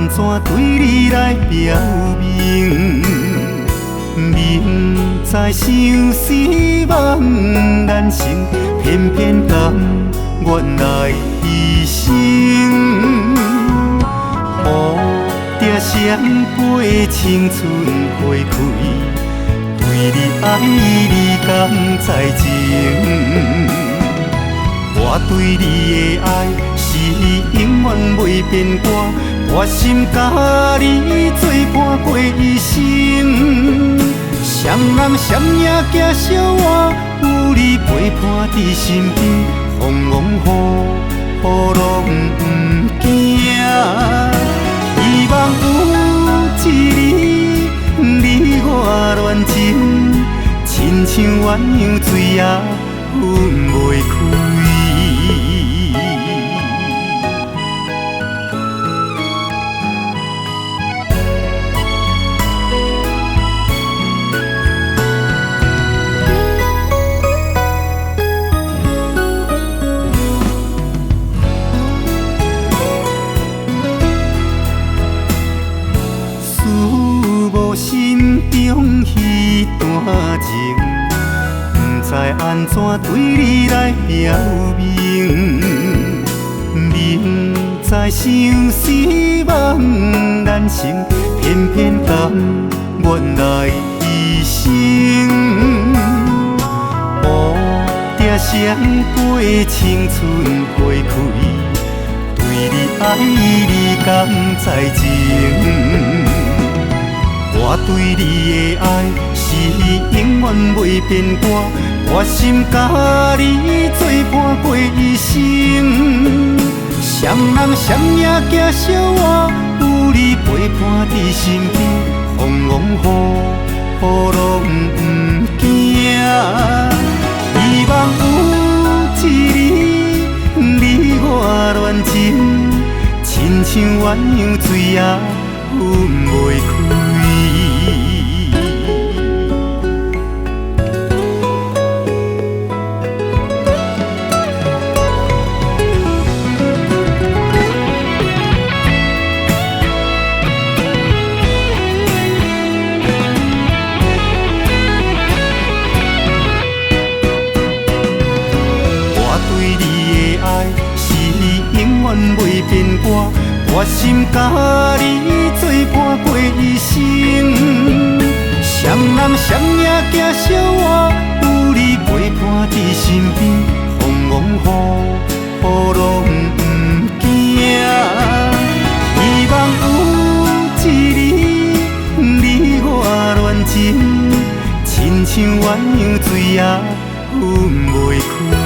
安怎对你来表明？明知相思茫难成，偏偏甘愿来牺牲。乌蝶双飞，青春花开，对你爱你敢知情？我对你的爱是永远袂变卦，决心甲你作伴过一生。双人双影行相偎，有你陪伴伫身边，风风雨雨拢不惊。希望有一日你我恋情，亲像鸳鸯水也分袂开。心中迄段情，不知安怎对你来表明。明知相思茫难成，偏偏甘愿来牺牲。乌蝶双飞，青春花开，对你爱你敢知情？我对你的爱是永远袂变卦，决心甲你作伴过一生。双人双影行相偎，有你陪伴伫身边，风风雨雨拢不惊。希望有一日你我恋情，亲像鸳鸯水也分袂开。袂变卦，决心甲你作伴过一生。双人双影行相偎，有你陪伴伫身边，风风雨雨拢不惊。希望有一日你我恋情，亲像鸳鸯水也分袂开。